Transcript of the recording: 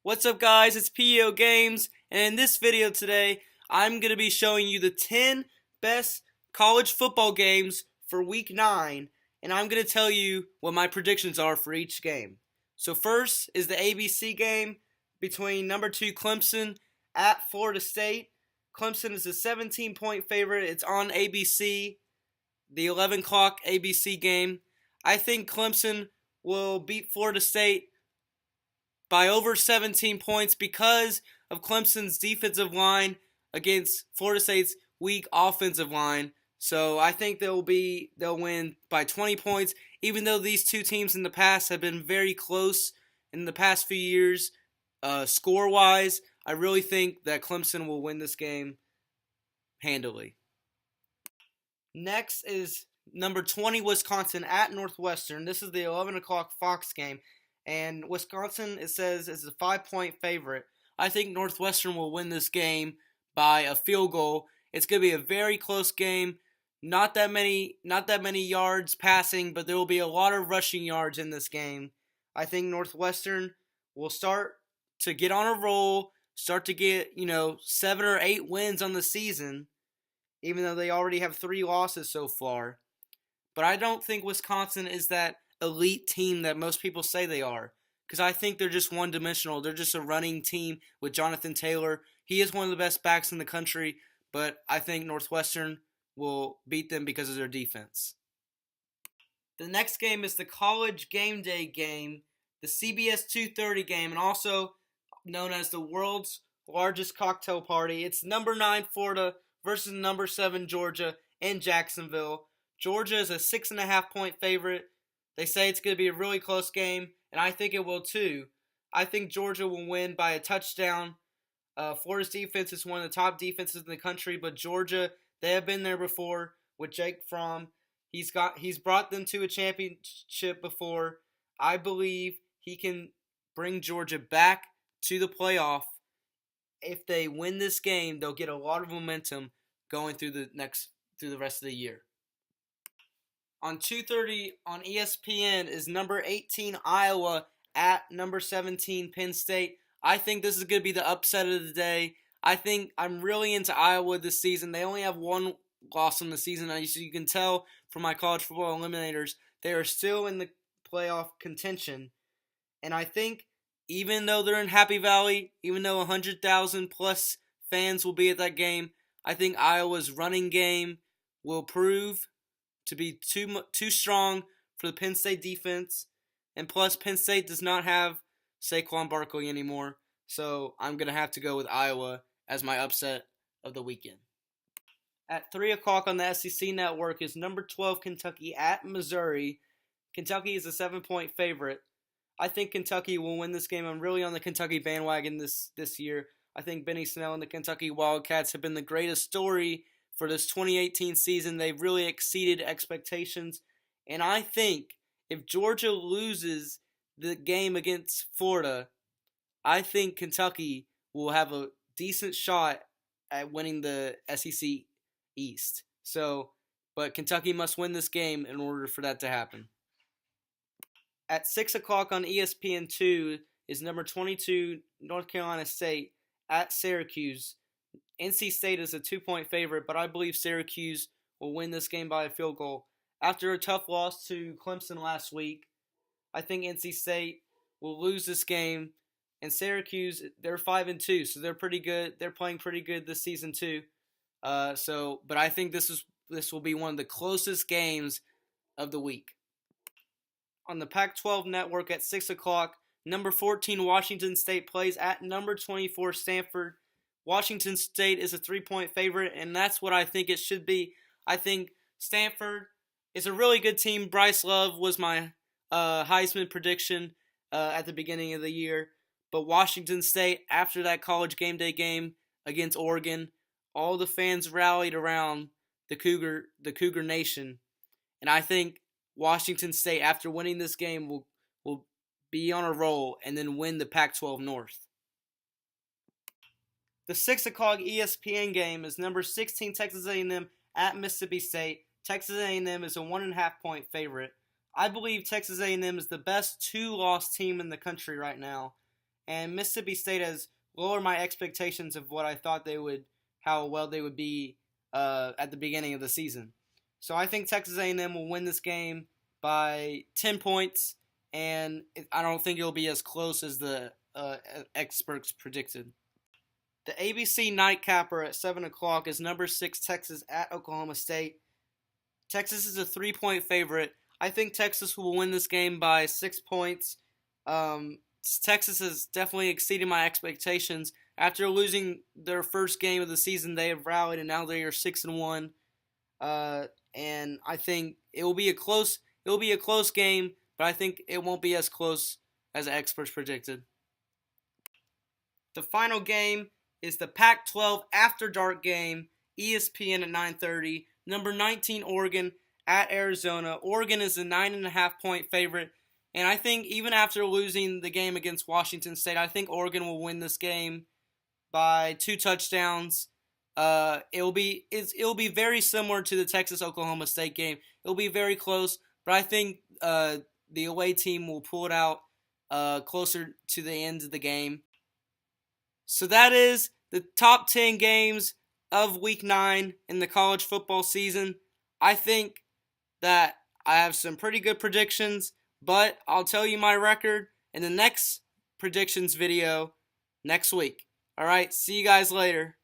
What's up guys, it's PEO Games, and in this video today, I'm going to be showing you the 10 best college football games for week 9, and I'm going to tell you what my predictions are for each game. So first is the ABC game between number 2 Clemson at Florida State. Clemson is a 17-point favorite. It's on ABC, the 11 o'clock ABC game. I think Clemson will beat Florida State by over 17 points because of Clemson's defensive line against Florida State's weak offensive line. So I think they'll win by 20 points, even though these two teams in the past have been very close in the past few years. Score-wise, I really think that Clemson will win this game handily. Next is number 20 Wisconsin at Northwestern. This is the 11 o'clock Fox game. And Wisconsin, it says, is a 5-point favorite. I think Northwestern will win this game by a field goal. It's going to be a very close game. Not that many yards passing, but there will be a lot of rushing yards in this game. I think Northwestern will start to get on a roll, start to get, 7 or 8 wins on the season, even though they already have 3 losses so far. But I don't think Wisconsin is that elite team that most people say they are, because I think they're just one-dimensional. They're just a running team with Jonathan Taylor. He is one of the best backs in the country, but I think Northwestern will beat them because of their defense. The next game is the College Game Day game, the CBS 2:30 game, and also known as the world's largest cocktail party. It's number 9 Florida versus number 7 Georgia in Jacksonville. Georgia is a 6.5-point favorite. They say it's going to be a really close game, and I think it will too. I think Georgia will win by a touchdown. Florida's defense is one of the top defenses in the country, but Georgia, they have been there before with Jake Fromm. He's brought them to a championship before. I believe he can bring Georgia back to the playoff. If they win this game, they'll get a lot of momentum going through the rest of the year. On 2:30 on ESPN is number 18 Iowa at number 17 Penn State. I think this is going to be the upset of the day. I'm really into Iowa this season. They only have 1 loss in the season. As you can tell from my college football eliminators, they are still in the playoff contention. And I think even though they're in Happy Valley, even though 100,000 plus fans will be at that game, I think Iowa's running game will prove to be too strong for the Penn State defense. And plus, Penn State does not have Saquon Barkley anymore. So I'm going to have to go with Iowa as my upset of the weekend. At 3 o'clock on the SEC network is number 12 Kentucky at Missouri. Kentucky is a 7-point favorite. I think Kentucky will win this game. I'm really on the Kentucky bandwagon this year. I think Benny Snell and the Kentucky Wildcats have been the greatest story for this 2018 season. They've really exceeded expectations. And I think if Georgia loses the game against Florida, I think Kentucky will have a decent shot at winning the SEC East. But Kentucky must win this game in order for that to happen. At 6 o'clock on ESPN2 is number 22 North Carolina State at Syracuse. NC State is a 2-point favorite, but I believe Syracuse will win this game by a field goal. After a tough loss to Clemson last week, I think NC State will lose this game. And Syracuse, they're 5-2, so they're pretty good. They're playing pretty good this season too. But I think this will be one of the closest games of the week. On the Pac-12 network at 6 o'clock, number 14 Washington State plays at number 24 Stanford. Washington State is a 3-point favorite, and that's what I think it should be. I think Stanford is a really good team. Bryce Love was my Heisman prediction at the beginning of the year. But Washington State, after that College Game Day game against Oregon, all the fans rallied around the Cougar Nation. And I think Washington State, after winning this game, will be on a roll and then win the Pac-12 North. The 6 o'clock ESPN game is number 16 Texas A&M at Mississippi State. Texas A&M is a 1.5-point favorite. I believe Texas A&M is the best 2-loss team in the country right now. and Mississippi State has lowered my expectations of what I thought they would, how well they would be at the beginning of the season. So I think Texas A&M will win this game by 10 points, and I don't think it'll be as close as the experts predicted. The ABC nightcapper at 7 o'clock is number 6 Texas at Oklahoma State. Texas is a 3-point favorite. I think Texas will win this game by 6 points. Texas has definitely exceeded my expectations. After losing their first game of the season, they have rallied, and now they are 6-1. And I think it will be a close game, but I think it won't be as close as the experts predicted. The final game is the Pac-12 After Dark game, ESPN at 9:30. Number 19 Oregon at Arizona. Oregon is a 9.5-point favorite, and I think even after losing the game against Washington State, I think Oregon will win this game by 2 touchdowns. It'll be very similar to the Texas-Oklahoma State game. It'll be very close, but I think the away team will pull it out closer to the end of the game. So that is the top 10 games of Week 9 in the college football season. I think that I have some pretty good predictions, but I'll tell you my record in the next predictions video next week. All right, see you guys later.